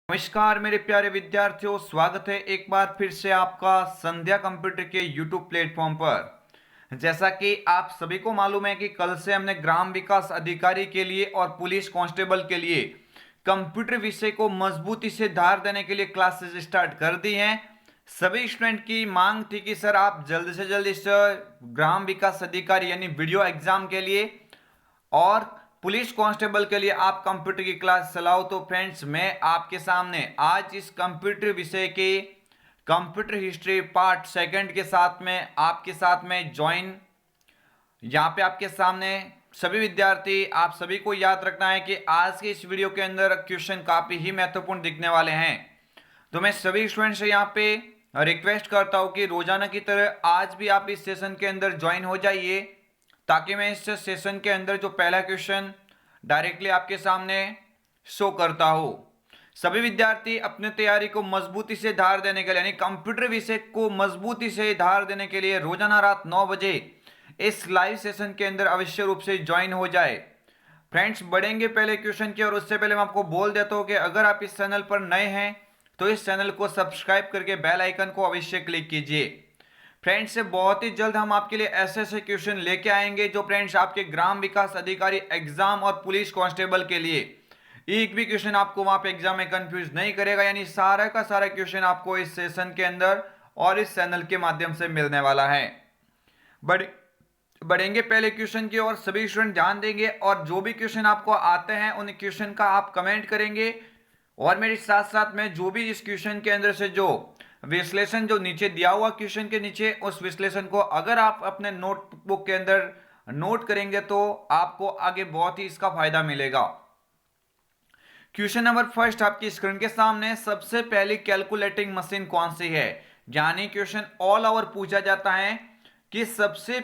नमस्कार मेरे प्यारे विद्यार्थियों, स्वागत है एक बार फिर से आपका संध्या कंप्यूटर के यूट्यूब प्लेटफॉर्म पर। जैसा कि आप सभी को मालूम है कि कल से हमने ग्राम विकास अधिकारी के लिए और पुलिस कांस्टेबल के लिए कंप्यूटर विषय को मजबूती से धार देने के लिए क्लासेस स्टार्ट कर दी हैं। सभी स्टूडेंट की मांग थी कि सर आप जल्द से जल्द इस ग्राम विकास अधिकारी यानी वीडियो एग्जाम के लिए और पुलिस कांस्टेबल के लिए आप कंप्यूटर की क्लास चलाओ। तो फ्रेंड्स, मैं आपके सामने आज इस कंप्यूटर विषय के कंप्यूटर हिस्ट्री पार्ट सेकंड के साथ में आपके साथ में ज्वाइन यहाँ पे आपके सामने सभी विद्यार्थी, आप सभी को याद रखना है कि आज के इस वीडियो के अंदर क्वेश्चन काफी ही महत्वपूर्ण दिखने वाले हैं। तो मैं सभी स्टूडेंट से यहाँ पे रिक्वेस्ट करता हूँ कि रोजाना की तरह आज भी आप इस सेशन के अंदर ज्वाइन हो जाइए, ताकि मैं इस सेशन के अंदर जो पहला क्वेश्चन डायरेक्टली आपके सामने शो करता हूँ। सभी विद्यार्थी अपने तैयारी को मजबूती से धार देने के लिए यानी कंप्यूटर विषय को मजबूती से धार देने के लिए रोजाना रात 9 बजे इस लाइव सेशन के अंदर अवश्य रूप से ज्वाइन हो जाए। फ्रेंड्स, बढ़ेंगे पहले क्वेश्चन की, और उससे पहले मैं आपको बोल देता हूँ कि अगर आप इस चैनल पर नए हैं तो इस चैनल को सब्सक्राइब करके बेल आइकन को अवश्य क्लिक कीजिए। फ्रेंड्स, से बहुत ही जल्द हम आपके लिए ऐसे ऐसे क्वेश्चन लेके आएंगे जो फ्रेंड्स आपके ग्राम विकास अधिकारी एग्जाम और पुलिस कांस्टेबल के लिए एक भी क्वेश्चन आपको वहां पे एग्जाम में कंफ्यूज नहीं करेगा। यानी सारा का सारा क्वेश्चन आपको इस सेशन के अंदर और इस चैनल के माध्यम से मिलने वाला है। बढ़ेंगे पहले क्वेश्चन की ओर, सभी स्टूडेंट ध्यान देंगे और जो भी क्वेश्चन आपको आते हैं उन क्वेश्चन का आप कमेंट करेंगे, और मेरे साथ साथ में जो भी इस क्वेश्चन के अंदर से जो विश्लेषण जो नीचे दिया हुआ क्वेश्चन के नीचे, उस विश्लेषण को अगर आप अपने नोटबुक के अंदर नोट करेंगे तो आपको आगे बहुत ही इसका फायदा मिलेगा। क्वेश्चन नंबर फर्स्ट आपकी स्क्रीन के सामने, सबसे पहली कैलकुलेटिंग मशीन कौन सी है। यानी क्वेश्चन ऑल ओवर पूछा जाता है कि सबसे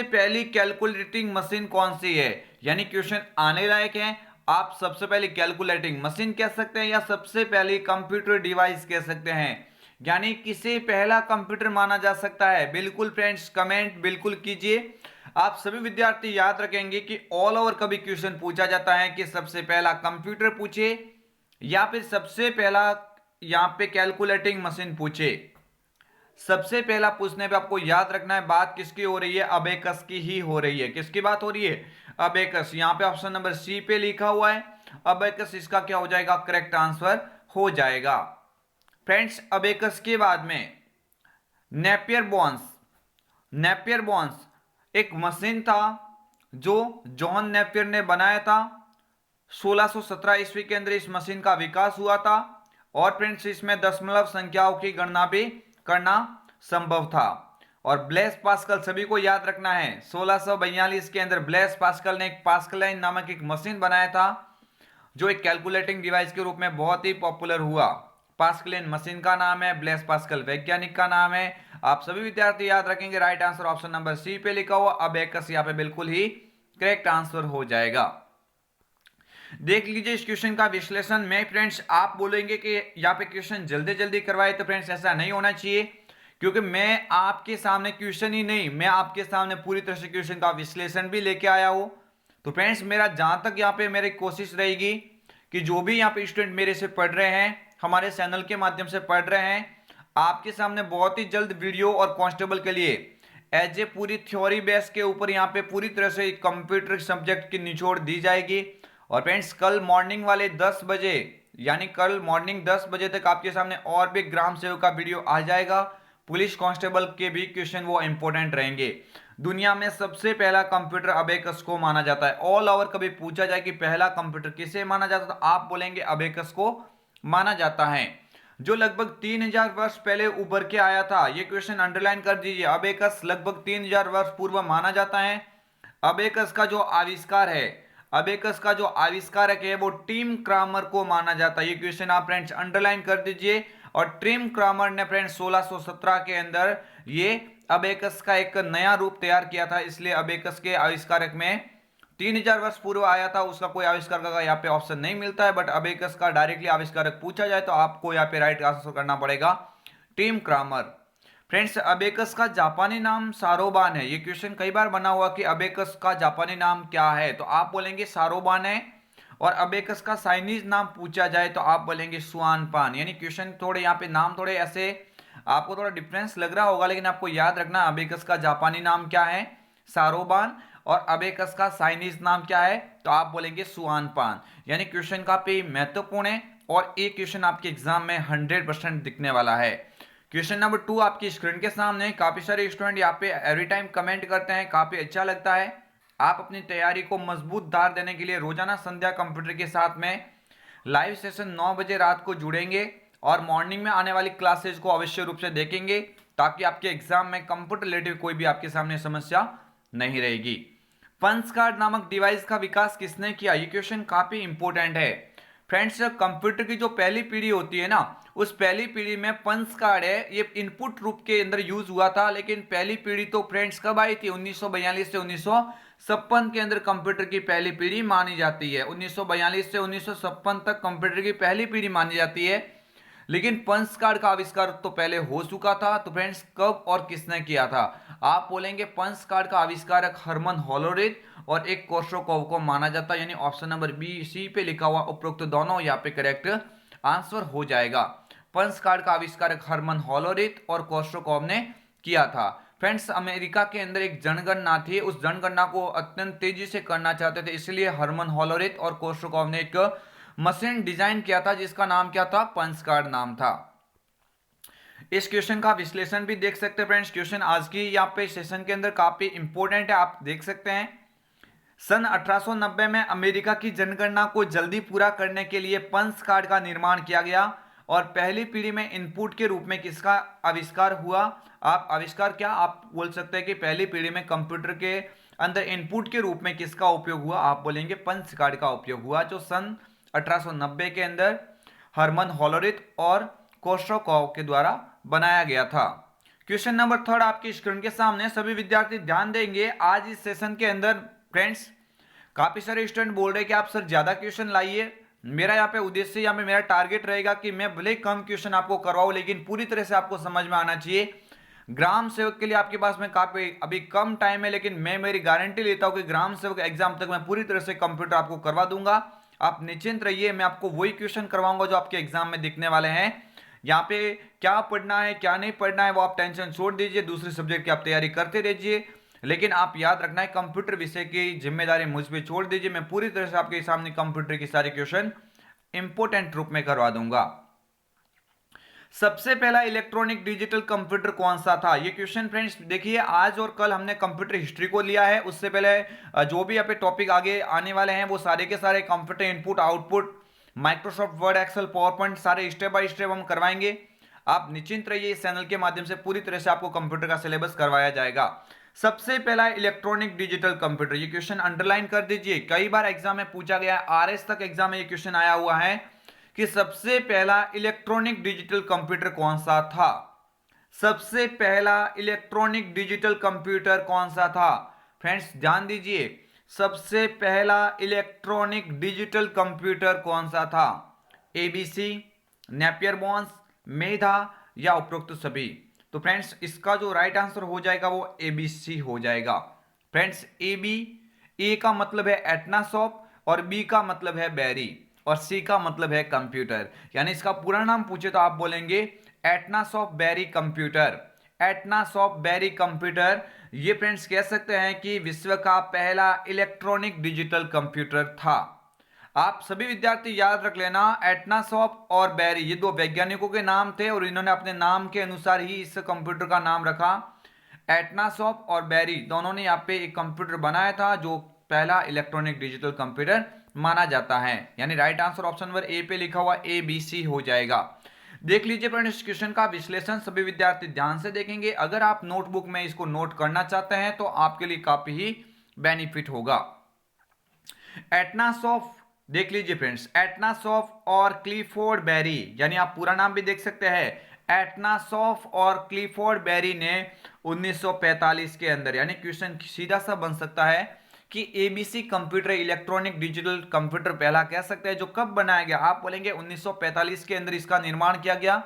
पहली कैलकुलेटिंग मशीन कौन सी है। यानी क्वेश्चन आने लायक है, आप सबसे पहली कैलकुलेटिंग मशीन कह सकते हैं या सबसे पहली कंप्यूटर डिवाइस कह सकते हैं। यानी किसे पहला कंप्यूटर माना जा सकता है। बिल्कुल फ्रेंड्स, कमेंट बिल्कुल कीजिए। आप सभी विद्यार्थी याद रखेंगे कि ऑल ओवर कभी क्वेश्चन पूछा जाता है कि सबसे पहला कंप्यूटर पूछे या फिर सबसे पहला यहां पे कैलकुलेटिंग मशीन पूछे। सबसे पहला पूछने पे आपको याद रखना है बात किसकी हो रही है, अबेकस की ही हो रही है। किसकी बात हो रही है, अबेकस। यहां पे ऑप्शन नंबर सी पे लिखा हुआ है अबेकस, इसका क्या हो जाएगा, करेक्ट आंसर हो जाएगा। फ्रेंड्स, अबेकस के बाद में नेपियर बॉन्स एक मशीन था जो जॉन नेपियर ने बनाया था। 1617 ईस्वी के अंदर इस मशीन का विकास हुआ था, और फ्रेंड्स इसमें दशमलव संख्याओं की गणना भी करना संभव था। और ब्लेस पास्कल, सभी को याद रखना है, 1642 के अंदर ब्लेस पास्कल ने एक पास्कलाइन नामक एक मशीन बनाया था जो एक कैलकुलेटिंग डिवाइस के रूप में बहुत ही पॉपुलर हुआ। पास्कलिन मशीन का नाम है, ब्लेस पास्कल वैज्ञानिक का नाम है। आप सभी विद्यार्थी याद रखेंगे, right answer option number C पे लिखा हुआ अबेकस यहाँ पे बिल्कुल ही करेक्ट आंसर हो जाएगा। देख लीजिए इस क्वेश्चन का विश्लेषण में। फ्रेंड्स, आप बोलेंगे कि यहाँ पे क्वेश्चन जल्दी जल्दी करवाए, तो फ्रेंड्स ऐसा नहीं होना चाहिए, क्योंकि मैं आपके सामने क्वेश्चन ही नहीं, मैं आपके सामने पूरी तरह से क्वेश्चन का विश्लेषण भी लेके आया हूं। तो फ्रेंड्स, मेरा जहां तक यहाँ पे मेरी कोशिश रहेगी कि जो भी यहाँ पे स्टूडेंट मेरे से पढ़ रहे हैं, हमारे चैनल के माध्यम से पढ़ रहे हैं, आपके सामने बहुत ही जल्द वीडियो और कांस्टेबल के लिए एज ए पूरी थ्योरी बेस के ऊपर यहाँ पे पूरी तरह से कंप्यूटर सब्जेक्ट की निचोड़ दी जाएगी। और फ्रेंड्स, कल मॉर्निंग वाले 10 बजे यानी कल मॉर्निंग 10 बजे तक आपके सामने और भी ग्राम सेवक का वीडियो आ जाएगा। पुलिस कांस्टेबल के भी क्वेश्चन वो इंपॉर्टेंट रहेंगे। दुनिया में सबसे पहला कंप्यूटर अबेकस को माना जाता है। ऑल ओवर कभी पूछा जाए कि पहला कंप्यूटर किसे माना जाता है, तो आप बोलेंगे अबेकस को माना जाता है, जो लगभग 3000 वर्ष पहले उभर के आया था। ये क्वेश्चन अंडरलाइन कर दीजिए, अबेकस लगभग 3000 वर्ष पूर्व माना जाता है। अबेकस का जो आविष्कारक है वो टिम क्रामर को माना जाता है। ये क्वेश्चन आप फ्रेंड्स अंडरलाइन कर दीजिए। और टिम क्रामर ने फ्रेंड्स 1617 के अंदर ये अबेकस का एक नया रूप तैयार किया था, इसलिए अबेकस के आविष्कारक में 3000 वर्ष पूर्व आया था। उसका कोई आविष्कार का यहाँ पे ऑप्शन नहीं मिलता है, बट अबेकस का डायरेक्टली आविष्कारक पूछा जाए तो आपको यहाँ पे राइट आंसर करना पड़ेगा टिम क्रामर। फ्रेंड्स, अबेकस का जापानी नाम सारोबान है। ये क्वेश्चन कई बार बना हुआ कि अबेकस का जापानी नाम क्या है, तो आप बोलेंगे सारोबान है। और अबेकस का चाइनीज नाम पूछा जाए तो आप बोलेंगे सुआनपान। यानी क्वेश्चन थोड़े यहाँ पे नाम थोड़े ऐसे आपको थोड़ा डिफरेंस लग रहा होगा, लेकिन आपको याद रखना अबेकस का जापानी नाम क्या है, सारोबान, और अबेकस का चाइनीज नाम क्या है तो आप बोलेंगे सुआनपान। यानी क्वेश्चन काफी महत्वपूर्ण है और एक क्वेश्चन आपके एग्जाम में 100% दिखने वाला है। क्वेश्चन नंबर 2 आपकी स्क्रीन के सामने। काफी सारे स्टूडेंट यहाँ पे एवरी टाइम कमेंट करते हैं, काफी अच्छा लगता है। आप अपनी तैयारी को मजबूत धार देने के लिए रोजाना संध्या कंप्यूटर के साथ में लाइव सेशन 9 बजे रात को जुड़ेंगे और मॉर्निंग में आने वाली क्लासेज को अवश्य रूप से देखेंगे, ताकि आपके एग्जाम में कंप्यूटर रिलेटेड कोई भी आपके सामने समस्या नहीं रहेगी। पंच कार्ड नामक डिवाइस का विकास किसने किया? ये क्वेश्चन काफी इंपॉर्टेंट है फ्रेंड्स। कंप्यूटर की जो पहली पीढ़ी होती है ना, उस पहली पीढ़ी में पंच कार्ड है, ये इनपुट रूप के अंदर यूज हुआ था। लेकिन पहली पीढ़ी तो फ्रेंड्स कब आई थी? 1942 से 1956 के अंदर कंप्यूटर की पहली पीढ़ी मानी जाती है। 1942 से 1956 तक कंप्यूटर की पहली पीढ़ी मानी जाती है। लेकिन पंच कार्ड का आविष्कार तो पहले हो चुका था। तो फ्रेंड्स कब और किसने किया था? आप बोलेंगे पंच कार्ड का आविष्कारक हरमन होलोरिथ और एक कोर्साकॉव को माना जाता है। यानी ऑप्शन नंबर बी सी पे लिखा हुआ उपरोक्त दोनों यहाँ पे करेक्ट आंसर हो जाएगा। पंच कार्ड का आविष्कारक हरमन होलोरिथ और कोर्साकॉव ने किया था। फ्रेंड्स अमेरिका के अंदर एक जनगणना थी, उस जनगणना को अत्यंत तेजी से करना चाहते थे, इसलिए हरमन होलोरिथ और कोर्साकॉव ने एक मशीन डिजाइन किया था जिसका नाम क्या था? पंच कार्ड नाम था। इस क्वेश्चन का विश्लेषण भी देख सकते हैं फ्रेंड्स। क्वेश्चन आज की यहाँ पे सेशन के अंदर काफी इंपॉर्टेंट है, आप देख सकते हैं। सन 1890 में अमेरिका की जनगणना को जल्दी पूरा करने के लिए पंच कार्ड का निर्माण किया गया और पहली पीढ़ी में इनपुट के रूप में किसका आविष्कार हुआ? आप आविष्कार क्या आप बोल सकते हैं कि पहली पीढ़ी में कंप्यूटर के अंदर इनपुट के रूप में किसका उपयोग हुआ? आप बोलेंगे पंच कार्ड का उपयोग हुआ, जो सन 1890 के अंदर हरमन होलोरिथ और कोर्साकॉव के द्वारा बनाया गया था। क्वेश्चन नंबर 3 आपकी स्क्रीन के सामने। सभी विद्यार्थी ध्यान देंगे, आज इस सेशन के अंदर फ्रेंड्स काफी सारे स्टूडेंट बोल रहे हैं कि आप सर ज्यादा क्वेश्चन लाइए। मेरा यहाँ पे उद्देश्य या मेरा टारगेट रहेगा कि मैं भले कम क्वेश्चन आपको करवाऊं, लेकिन पूरी तरह से आपको समझ में आना चाहिए। ग्राम सेवक के लिए आपके पास में काफी अभी कम टाइम है, लेकिन मैं मेरी गारंटी लेता हूं कि ग्राम सेवक एग्जाम तक मैं पूरी तरह से कंप्यूटर आपको करवा दूंगा। आप निश्चिंत रहिए, मैं आपको वही क्वेश्चन करवाऊंगा जो आपके एग्जाम में दिखने वाले हैं। यहाँ पे क्या पढ़ना है क्या नहीं पढ़ना है वो आप टेंशन छोड़ दीजिए, दूसरे सब्जेक्ट की आप तैयारी करते रहिए, लेकिन आप याद रखना है कंप्यूटर विषय की जिम्मेदारी मुझ पे छोड़ दीजिए। मैं पूरी तरह से आपके सामने कंप्यूटर की सारी क्वेश्चन इंपोर्टेंट रूप में करवा दूंगा। सबसे पहला इलेक्ट्रॉनिक डिजिटल कंप्यूटर कौन सा था? ये क्वेश्चन फ्रेंड्स देखिए, आज और कल हमने कंप्यूटर हिस्ट्री को लिया है, उससे पहले जो भी यहाँ पे टॉपिक आगे आने वाले हैं वो सारे के सारे computer input output, Microsoft Word, Excel, power point सारे स्टेप बाय स्टेप हम करवाएंगे। आप निश्चिंत रहिए, इस चैनल के माध्यम से पूरी तरह से आपको कंप्यूटर का सिलेबस करवाया जाएगा। सबसे पहला इलेक्ट्रॉनिक डिजिटल कंप्यूटर, ये क्वेश्चन अंडरलाइन कर दीजिए, कई बार एग्जाम में पूछा गया है, आरएस तक एग्जाम में ये क्वेश्चन आया हुआ है कि सबसे पहला इलेक्ट्रॉनिक डिजिटल कंप्यूटर कौन सा था? सबसे पहला इलेक्ट्रॉनिक डिजिटल कंप्यूटर कौन सा था? फ्रेंड्स ध्यान दीजिए, सबसे पहला इलेक्ट्रॉनिक डिजिटल कंप्यूटर कौन सा था? एबीसी, नेपियर बोन्स, मेधा या उपरोक्त सभी? तो फ्रेंड्स इसका जो राइट आंसर हो जाएगा वो एबीसी हो जाएगा। फ्रेंड्स ए का मतलब है एटनासॉफ्ट और बी का मतलब है बेरी और सी का मतलब है कंप्यूटर। यानी इसका पूरा नाम पूछे तो आप बोलेंगे एटनासॉफ्ट बेरी कंप्यूटर। एटनासॉफ्ट बेरी कंप्यूटर ये फ्रेंड्स कह सकते हैं कि विश्व का पहला इलेक्ट्रॉनिक डिजिटल कंप्यूटर था। आप सभी विद्यार्थी याद रख लेना, एटनासॉफ्ट और बेरी ये दो वैज्ञानिकों के नाम थे और इन्होंने अपने नाम के अनुसार ही इस कंप्यूटर का नाम रखा। एटनासॉफ्ट और बेरी दोनों ने यहाँ पे एक कंप्यूटर बनाया था जो पहला इलेक्ट्रॉनिक डिजिटल कंप्यूटर माना जाता है। यानी right answer option number A पे लिखा हुआ ए बी सी हो जाएगा। देख लीजिए फ्रेंड्स, क्वेश्चन का विश्लेषण सभी विद्यार्थी ध्यान से देखेंगे। अगर आप नोटबुक में इसको नोट करना चाहते हैं तो आपके लिए काफी ही बेनिफिट होगा। एटनासॉफ्ट देख लीजिए फ्रेंड्स, एटनासॉफ्ट और क्लिफोर्ड बेरी, यानी आप पूरा नाम भी देख सकते हैं, एटनासॉफ्ट और क्लिफोर्ड बेरी ने 1945 के अंदर, यानी क्वेश्चन सीधा सा बन सकता है कि ABC computer electronic digital computer पहला कह सकते हैं जो कब बनाया गया? आप बोलेंगे 1945 के अंदर इसका निर्माण किया गया।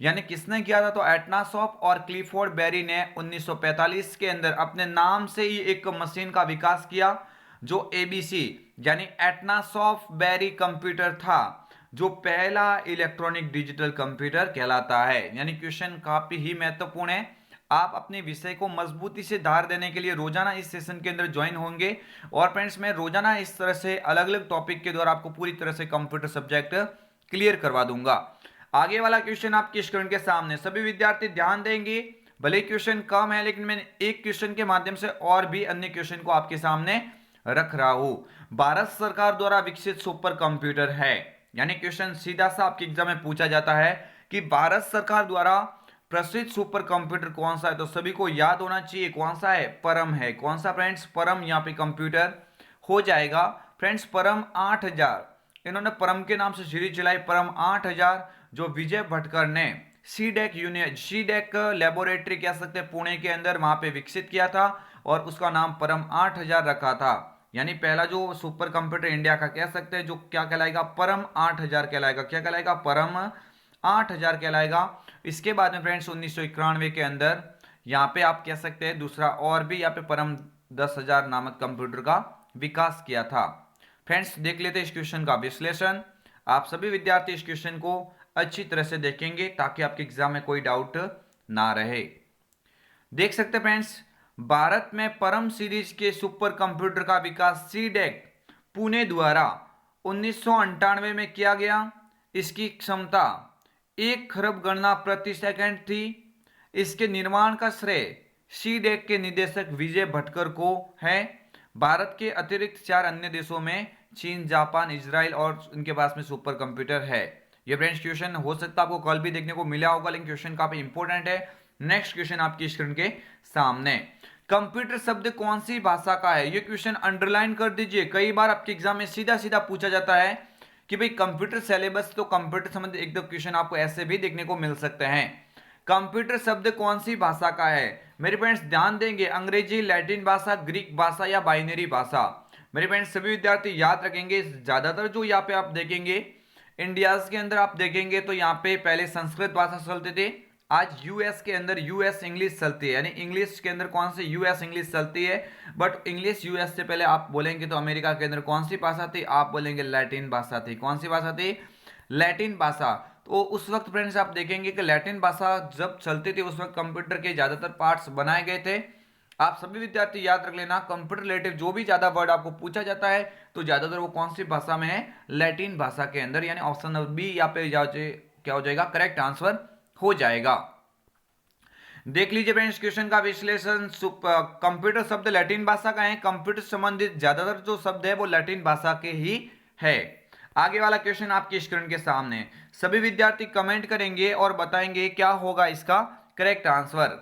यानी किसने किया था? तो एटनासॉफ्ट और क्लिफोर्ड बेरी ने 1945 के अंदर अपने नाम से ही एक मशीन का विकास किया जो एबीसी यानी एटनासॉफ्ट बेरी कंप्यूटर था, जो पहला इलेक्ट्रॉनिक डिजिटल कंप्यूटर कहलाता है। यानी क्वेश्चन काफी ही महत्वपूर्ण है। आप अपने विषय को मजबूती से धार देने के लिए रोजाना इस सेशन के अंदर ज्वाइन होंगे। और फ्रेंड्स, मैं रोजाना इस तरह से अलग अलग टॉपिक के द्वारा आपको पूरी तरह से कंप्यूटर सब्जेक्ट क्लियर करवा दूंगा। आगे वाला क्वेश्चन आपके स्क्रीन के सामने, सभी विद्यार्थी ध्यान देंगे। भले क्वेश्चन कम है, लेकिन मैं एक क्वेश्चन के माध्यम से और भी अन्य क्वेश्चन को आपके सामने रख रहा हूं। भारत सरकार द्वारा विकसित सुपर कंप्यूटर है, यानी क्वेश्चन सीधा सा आपके एग्जाम में पूछा जाता है कि भारत सरकार द्वारा प्रसिद्ध सुपर कंप्यूटर कौन सा है। तो सभी को याद होना चाहिए कौन सा है, परम है। कौन सा फ्रेंड्स, परम यहाँ पे कंप्यूटर हो जाएगा। फ्रेंड्स, परम 8000, इन्होंने परम के नाम से सीरीज चलाई, परम 8000, जो विजय भटकर ने सीडेक लेबोरेटरी कह सकते हैं पुणे के अंदर वहां पे विकसित किया था और उसका नाम परम 8000 रखा था। यानी पहला जो सुपर कंप्यूटर इंडिया का कह सकते हैं, जो क्या कहलाएगा, परम 8000 कहलाएगा। क्या कहलाएगा, परम 8000 कहलाएगा। इसके बाद में फ्रेंड्स 1991 के अंदर यहाँ पे आप कह सकते हैं दूसरा और भी यहाँ पे परम 10,000 नामक कंप्यूटर का विकास किया था। फ्रेंड्स, देख लेते हैं इस क्वेश्चन का विश्लेषण। आप सभी विद्यार्थी इस क्वेश्चन को अच्छी तरह से देखेंगे ताकि आपके एग्जाम में कोई डाउट ना रहे। देख सकते हैं फ्रेंड्स, भारत में परम सीरीज के सुपर कंप्यूटर का विकास सीडेक पुणे द्वारा 1998 में किया गया। इसकी क्षमता 1 खरब गणना प्रति सेकंड थी। इसके निर्माण का श्रेय सीडेक के निदेशक विजय भटकर को है। भारत के अतिरिक्त 4 अन्य देशों में चीन, जापान, इजराइल और इनके पास में सुपर कंप्यूटर है। ये फ्रेंड्स क्वेश्चन हो सकता है आपको कल भी देखने को मिला होगा, लेकिन क्वेश्चन काफी इंपॉर्टेंट है। नेक्स्ट क्वेश्चन आपकी स्क्रीन के सामने, कंप्यूटर शब्द कौन सी भाषा का है। ये क्वेश्चन अंडरलाइन कर दीजिए। कई बार आपके एग्जाम में सीधा सीधा पूछा जाता है कि भाई कंप्यूटर सिलेबस, तो कंप्यूटर संबंधित एक दो क्वेश्चन आपको ऐसे भी देखने को मिल सकते हैं। कंप्यूटर शब्द कौन सी भाषा का है। मेरे फ्रेंड्स ध्यान देंगे, अंग्रेजी, लैटिन भाषा, ग्रीक भाषा या बाइनरी भाषा। मेरे फ्रेंड्स सभी विद्यार्थी याद रखेंगे, ज्यादातर जो यहाँ पे आप देखेंगे इंडिया के अंदर आप देखेंगे तो यहाँ पे पहले संस्कृत भाषा चलते थे। आज यूएस के अंदर यूएस इंग्लिश चलती है, यानी इंग्लिश के अंदर कौन सी, यूएस इंग्लिश चलती है। बट इंग्लिश यूएस से पहले आप बोलेंगे तो अमेरिका के अंदर कौन सी भाषा थी, आप बोलेंगे लैटिन भाषा थी। कौन सी भाषा थी, लैटिन भाषा। तो उस वक्त फ्रेंड्स आप देखेंगे कि लैटिन भाषा जब चलती थी उस वक्त कंप्यूटर के ज्यादातर पार्ट्स बनाए गए थे। आप सभी विद्यार्थी याद रख लेना, कंप्यूटर रिलेटेड जो भी ज्यादा वर्ड आपको पूछा जाता है तो ज्यादातर वो कौन सी भाषा में है, लैटिन भाषा के अंदर। यानी ऑप्शन नंबर बी यहाँ पे क्या हो जाएगा, करेक्ट आंसर हो जाएगा। देख लीजिए फ्रेंड्स क्वेश्चन का विश्लेषण। कंप्यूटर शब्द लैटिन भाषा का है। कंप्यूटर संबंधित ज्यादातर जो शब्द है वो लैटिन भाषा के ही है। आगे वाला क्वेश्चन आपकी स्क्रीन के सामने, सभी विद्यार्थी कमेंट करेंगे और बताएंगे क्या होगा इसका करेक्ट आंसर।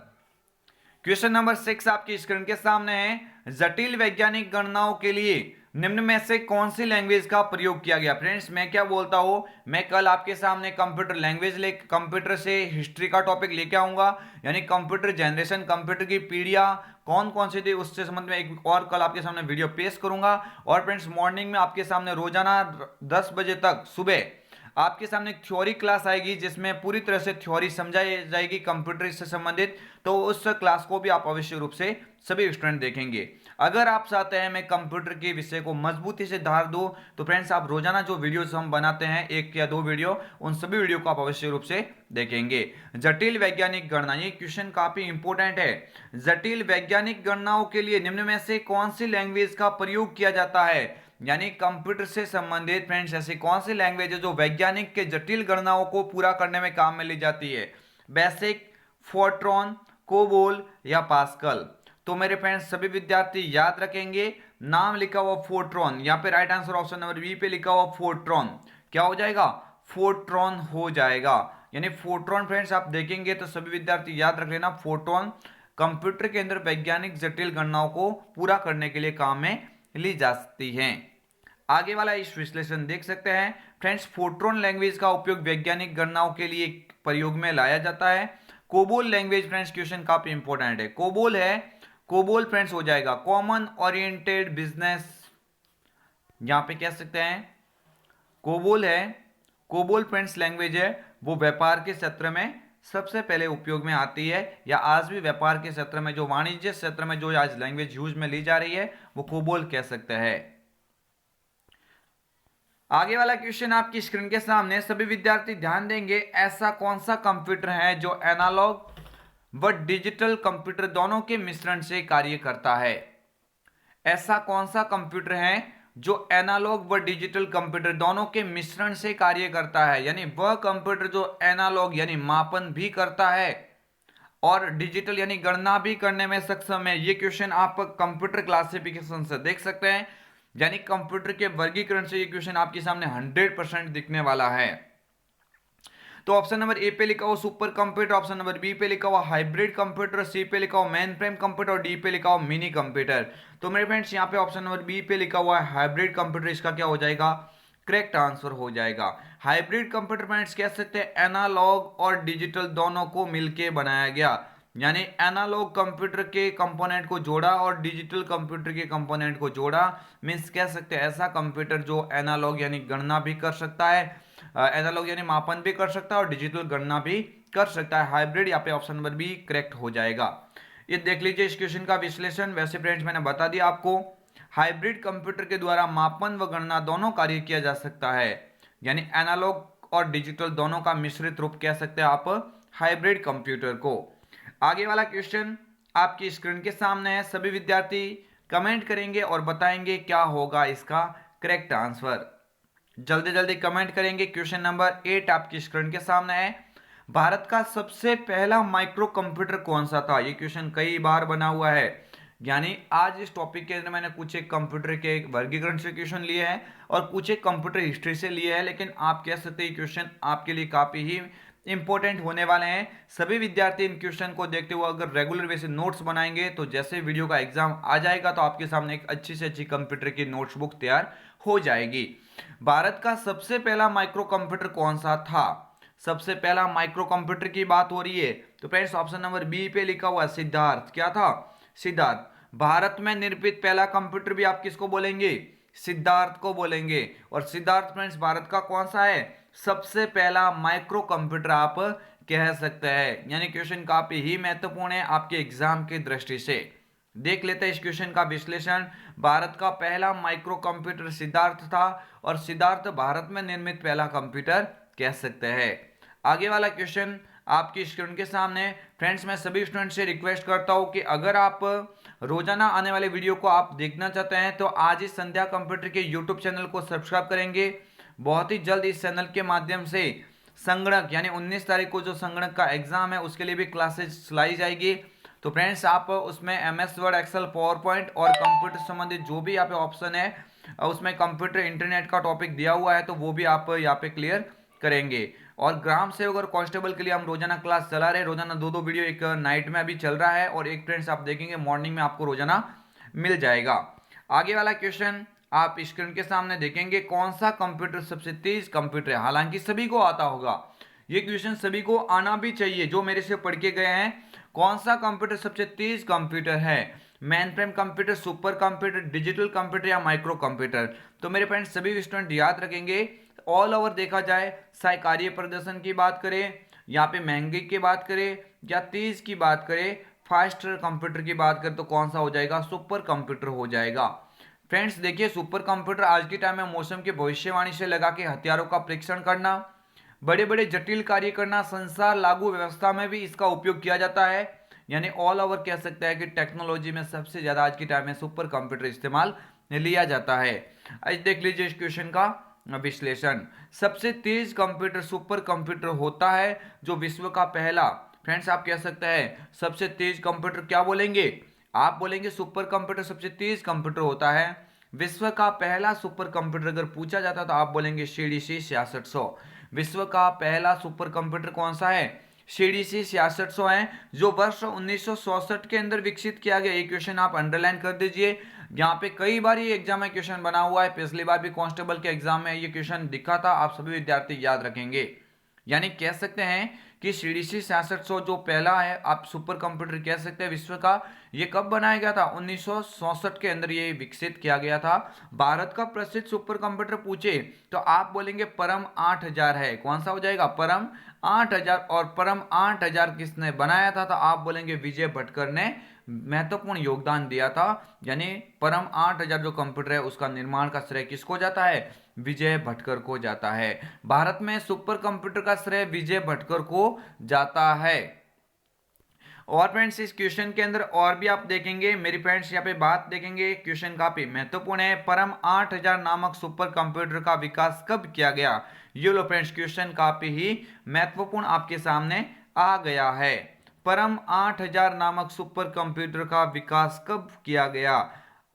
क्वेश्चन नंबर 6 आपकी स्क्रीन के सामने है, जटिल वैज्ञानिक गणनाओं के लिए निम्न में से कौन सी लैंग्वेज का प्रयोग किया गया। फ्रेंड्स मैं क्या बोलता हूं, मैं कल आपके सामने कंप्यूटर लैंग्वेज कंप्यूटर से हिस्ट्री का टॉपिक लेके आऊंगा, यानी कंप्यूटर जनरेशन, कंप्यूटर की पीढ़ियां कौन कौन सी थी उससे संबंध में एक और कल आपके सामने वीडियो पेश करूंगा। और फ्रेंड्स मॉर्निंग में आपके सामने रोजाना 10 बजे तक सुबह आपके सामने थ्योरी क्लास आएगी जिसमें पूरी तरह से थ्योरी समझाई जाएगी कंप्यूटर से संबंधित। तो उस क्लास को भी आप अवश्य रूप से सभी स्टूडेंट देखेंगे। अगर आप चाहते हैं मैं कंप्यूटर के विषय को मजबूती से धार दूं तो फ्रेंड्स आप रोजाना जो वीडियोस हम बनाते हैं, 1 या 2 वीडियो, उन सभी वीडियो को आप अवश्य रूप से देखेंगे। जटिल वैज्ञानिक गणना, ये क्वेश्चन काफी इंपॉर्टेंट है। जटिल वैज्ञानिक गणनाओं के लिए निम्न में से कौन सी लैंग्वेज का प्रयोग किया जाता है। यानी कंप्यूटर से संबंधित फ्रेंड्स ऐसी कौन सी लैंग्वेज है जो वैज्ञानिक के जटिल गणनाओं को पूरा करने में काम में ली जाती है। बेसिक, फोर्ट्रॉन, कोबोल या पास्कल। तो मेरे फ्रेंड्स सभी विद्यार्थी याद रखेंगे, नाम लिखा हुआ फोर्ट्रॉन, यहाँ पे right answer option number B पे लिखा हुआ फोर्ट्रॉन, क्या हो जाएगा, फोर्ट्रॉन हो जाएगा। यानी फोर्ट्रॉन फ्रेंड्स आप देखेंगे तो सभी विद्यार्थी याद रख लेना, फोर्ट्रॉन कंप्यूटर के अंदर वैज्ञानिक जटिल गणनाओं को पूरा करने के लिए काम में ली जाती है। आगे वाला इस विश्लेषण देख सकते हैं फ्रेंड्स, फोर्ट्रॉन लैंग्वेज का उपयोग वैज्ञानिक गणनाओं के लिए प्रयोग में लाया जाता है। कोबोल लैंग्वेज फ्रेंड्स क्वेश्चन काफी इंपॉर्टेंट है। कोबोल है, कोबोल फ्रेंड्स हो जाएगा कॉमन ओरिएंटेड बिजनेस, यहां पे कह सकते हैं कोबोल है। कोबोल फ्रेंड्स लैंग्वेज है वो व्यापार के क्षेत्र में सबसे पहले उपयोग में आती है, या आज भी व्यापार के क्षेत्र में, जो वाणिज्य क्षेत्र में जो आज लैंग्वेज यूज में ली जा रही है, वो कोबोल कह सकते हैं। आगे वाला क्वेश्चन आपकी स्क्रीन के सामने, सभी विद्यार्थी ध्यान देंगे। ऐसा कौन सा कंप्यूटर है जो एनालॉग व डिजिटल कंप्यूटर दोनों के मिश्रण से कार्य करता है? ऐसा कौन सा कंप्यूटर है जो एनालॉग व डिजिटल कंप्यूटर दोनों के मिश्रण से कार्य करता है? यानी वह कंप्यूटर जो एनालॉग यानी मापन भी करता है और डिजिटल यानी गणना भी करने में सक्षम है। ये क्वेश्चन आप कंप्यूटर क्लासिफिकेशन से देख सकते हैं, यानी कंप्यूटर के वर्गीकरण से ये क्वेश्चन आपके सामने 100% दिखने वाला है। तो ऑप्शन नंबर ए पे लिखा हुआ super computer, option number B पे लिखा हुआ हाइब्रिड कंप्यूटर, सी पे लिखा हुआ मेन फ्रेम कंप्यूटर और डी पे लिखा हुआ मिनी कंप्यूटर। तो मेरे फ्रेंड्स यहाँ पे ऑप्शन नंबर बी पे लिखा हुआ है हाइब्रिड कंप्यूटर, इसका क्या हो जाएगा? करेक्ट आंसर हो जाएगा। हाइब्रिड कंप्यूटर फ्रेंड्स कह सकते हैं एनालॉग और डिजिटल दोनों को मिलके बनाया गया, यानी एनालॉग कंप्यूटर के कंपोनेंट को जोड़ा और डिजिटल कंप्यूटर के कंपोनेंट को जोड़ा। मीन्स कह सकते हैं ऐसा कंप्यूटर जो एनालॉग यानी गणना भी कर सकता है, एनालॉग यानी मापन भी कर सकता है और डिजिटल गणना भी कर सकता है। हाइब्रिड यहाँ पे ऑप्शन नंबर बी करेक्ट हो जाएगा। ये देख लीजिए इस क्वेश्चन का विश्लेषण। वैसे फ्रेंड्स मैंने बता दिया आपको, हाइब्रिड कंप्यूटर के द्वारा मापन व गणना दोनों कार्य किया जा सकता है, यानी एनालॉग और डिजिटल दोनों का मिश्रित रूप कह सकते हैं आप हाइब्रिड कंप्यूटर को। आगे वाला क्वेश्चन आपकी स्क्रीन के सामने है। सभी विद्यार्थी कमेंट करेंगे और बताएंगे क्या होगा इसका करेक्ट आंसर। जल्दी जल्दी कमेंट करेंगे। क्वेश्चन नंबर 8 आपकी स्क्रीन के सामने है। भारत का सबसे पहला माइक्रो कंप्यूटर कौन सा था? ये क्वेश्चन कई बार बना हुआ है, यानी आज इस टॉपिक के अंदर मैंने कुछ एक कंप्यूटर के वर्गीकरण से क्वेश्चन लिए हैं और कुछ एक कंप्यूटर हिस्ट्री से लिए हैं, लेकिन आप कह सकते हैं क्वेश्चन आपके लिए काफी ही इंपॉर्टेंट होने वाले हैं। सभी विद्यार्थी इन क्वेश्चन को देखते हुए अगर रेगुलर वे से नोट्स बनाएंगे तो जैसे वीडियो का एग्जाम आ जाएगा तो आपके सामने एक अच्छी से अच्छी कंप्यूटर की नोट्स बुक तैयार हो जाएगी। भारत का सबसे पहला माइक्रो कंप्यूटर कौन सा था? सबसे पहला माइक्रो कंप्यूटर की बात हो रही है तो फ्रेंड्स ऑप्शन नंबर बी पे लिखा हुआ सिद्धार्थ। क्या था? सिद्धार्थ। भारत में निर्मित पहला कंप्यूटर भी आप किसको बोलेंगे? सिद्धार्थ को बोलेंगे। और सिद्धार्थ फ्रेंड्स भारत का कौन सा है? सबसे पहला माइक्रो कंप्यूटर आप कह सकते हैं। यानी क्वेश्चन काफी ही महत्वपूर्ण है आपके एग्जाम की दृष्टि से। देख लेते हैं इस क्वेश्चन का विश्लेषण। भारत का पहला माइक्रो कंप्यूटर सिद्धार्थ था और सिद्धार्थ भारत में निर्मित पहला कंप्यूटर कह सकते हैं। आगे वाला क्वेश्चन आपकी स्क्रीन के सामने। फ्रेंड्स मैं सभी स्टूडेंट से रिक्वेस्ट करता हूं कि अगर आप रोजाना आने वाले वीडियो को आप देखना चाहते हैं तो आज ही संध्या कंप्यूटर के यूट्यूब चैनल को सब्सक्राइब करेंगे। बहुत ही जल्द इस चैनल के माध्यम से संगणक यानी 19 तारीख को जो संगणक का एग्जाम है उसके लिए भी क्लासेस लाई जाएगी। तो फ्रेंड्स आप उसमें MS Word, Excel, power point और कंप्यूटर संबंधित जो भी यहाँ पे ऑप्शन है उसमें कंप्यूटर इंटरनेट का टॉपिक दिया हुआ है तो वो भी आप यहाँ पे क्लियर करेंगे। और ग्राम सेवक और कांस्टेबल के लिए हम रोजाना क्लास चला रहे हैं, रोजाना दो वीडियो, एक नाइट में अभी चल रहा है और एक फ्रेंड्स आप देखेंगे मॉर्निंग में आपको रोजाना मिल जाएगा। आगे वाला क्वेश्चन आप स्क्रीन के सामने देखेंगे। कौन सा कंप्यूटर सबसे तेज कंप्यूटर है? हालांकि सभी को आता होगा, ये क्वेश्चन सभी को आना भी चाहिए जो मेरे से पढ़ के गए हैं। कौन सा कंप्यूटर सबसे तेज कंप्यूटर है? Main frame computer, super computer, digital computer या माइक्रो कंप्यूटर? तो मेरे फ्रेंड्स सभी स्टूडेंट याद रखेंगे। ऑल ओवर देखा जाए, चाहे कार्य प्रदर्शन की बात करें, यहाँ पे महंगी की बात करें या तेज की बात करें, फास्टर कंप्यूटर की बात करें तो कौन सा हो जाएगा? सुपर कंप्यूटर हो जाएगा। फ्रेंड्स देखिए सुपर कंप्यूटर आज के टाइम में मौसम की भविष्यवाणी से लगा के हथियारों का परीक्षण करना, बड़े बड़े जटिल कार्य करना, संसार लागू व्यवस्था में भी इसका उपयोग किया जाता है। यानी ऑल ओवर कह सकते हैं कि टेक्नोलॉजी में सबसे ज्यादा आज के टाइम में सुपर कंप्यूटर इस्तेमाल लिया जाता है। आज देख लीजिए इस क्वेश्चन का विश्लेषण। सबसे तेज कंप्यूटर सुपर कंप्यूटर होता है जो विश्व का पहला। फ्रेंड्स आप कह सकते हैं सबसे तेज कंप्यूटर क्या बोलेंगे? आप बोलेंगे सुपर कंप्यूटर सबसे तेज कंप्यूटर होता है। विश्व का पहला सुपर कंप्यूटर अगर पूछा जाता तो आप बोलेंगे CDC 6600। विश्व का पहला सुपर कंप्यूटर कौन सा है? CDC 6600 है जो वर्ष 1967 के अंदर विकसित किया गया। ये क्वेश्चन आप अंडरलाइन कर दीजिए। यहाँ पे कई बार ये एग्जाम में क्वेश्चन बना हुआ है, पिछली बार भी कांस्टेबल के एग्जाम में ये क्वेश्चन दिखा था, आप सभी विद्यार्थी याद रखेंगे। यानी कह सकते हैं कि CDC 6600 जो पहला है आप सुपर कंप्यूटर कह सकते हैं विश्व का, ये कब बनाया गया था? 1967 के अंदर ये विकसित किया गया था। भारत का प्रसिद्ध सुपर कंप्यूटर पूछे तो आप बोलेंगे परम 8000 है। कौन सा हो जाएगा? परम 8000 और परम 8000 किसने बनाया था? तो आप बोलेंगे विजय भटकर ने महत्वपूर्ण योगदान दिया था। यानी परम 8000 जो कंप्यूटर है उसका निर्माण का श्रेय किसको जाता है? विजय भटकर को जाता है। भारत में सुपर कंप्यूटर का श्रेय विजय भटकर को जाता है। और फ्रेंड्स इस क्वेश्चन के अंदर और भी आप देखेंगे मेरी फ्रेंड्स, यहाँ पे बात देखेंगे, क्वेश्चन काफी महत्वपूर्ण है। परम 8000 नामक सुपर कंप्यूटर का विकास कब किया गया? ये लो फ्रेंड्स, क्वेश्चन काफी ही महत्वपूर्ण आपके सामने आ गया है। परम 8000 नामक सुपर कंप्यूटर का विकास कब किया गया?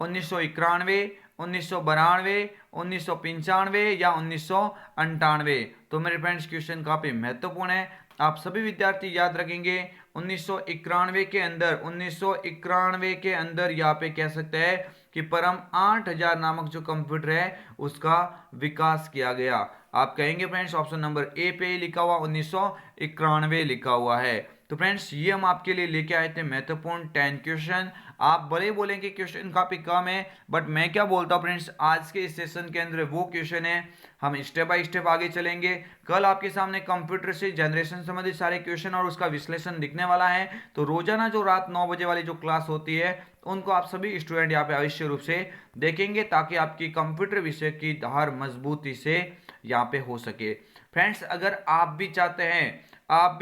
1991, 1992, 1995 या 1998? तो मेरे फ्रेंड्स क्वेश्चन काफी महत्वपूर्ण है, आप सभी विद्यार्थी याद रखेंगे। 1991 के अंदर 1991 के अंदर यहाँ पे कह सकते हैं कि परम 8000 नामक जो कंप्यूटर है उसका विकास किया गया। आप कहेंगे फ्रेंड्स ऑप्शन नंबर ए पे लिखा हुआ 1991 लिखा हुआ है। तो फ्रेंड्स ये हम आपके लिए लेके आए थे महत्वपूर्ण 10 क्वेश्चन। आप भले बोलेंगे क्वेश्चन काफी कम है, बट मैं क्या बोलता हूँ फ्रेंड्स, आज के इस सेशन के अंदर वो क्वेश्चन है, हम स्टेप बाय स्टेप आगे चलेंगे। कल आपके सामने कंप्यूटर से जनरेशन संबंधित सारे क्वेश्चन और उसका विश्लेषण दिखने वाला है। तो रोजाना जो रात 9 बजे वाली जो क्लास होती है उनको आप सभी स्टूडेंट यहाँ पे अवश्य रूप से देखेंगे, ताकि आपकी कंप्यूटर विषय की धार मजबूती से यहाँ पे हो सके। फ्रेंड्स अगर आप भी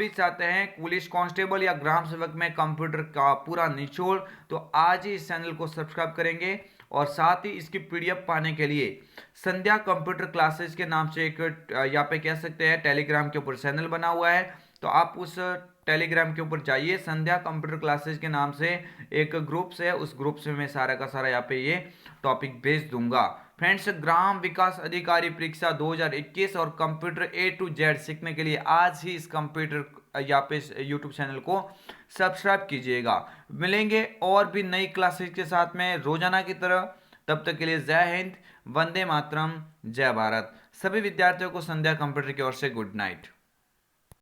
चाहते हैं पुलिस कांस्टेबल या ग्राम सेवक में कंप्यूटर का पूरा निचोड़, तो आज ही इस चैनल को सब्सक्राइब करेंगे। और साथ ही इसकी पीडीएफ पाने के लिए संध्या कंप्यूटर क्लासेस के नाम से एक यहाँ पे कह सकते हैं टेलीग्राम के ऊपर चैनल बना हुआ है। तो आप उस टेलीग्राम के ऊपर जाइए, संध्या कंप्यूटर क्लासेस के नाम से एक ग्रुप से, उस ग्रुप से मैं सारा का सारा यहाँ पे ये टॉपिक भेज दूंगा। फ्रेंड्स ग्राम विकास अधिकारी परीक्षा 2021 और कंप्यूटर A to Z सीखने के लिए आज ही इस कंप्यूटर यहाँ पे यूट्यूब चैनल को सब्सक्राइब कीजिएगा। मिलेंगे और भी नई क्लासेस के साथ में रोजाना की तरह। तब तक के लिए जय हिंद, वंदे मातरम, जय भारत। सभी विद्यार्थियों को संध्या कंप्यूटर की ओर से गुड नाइट।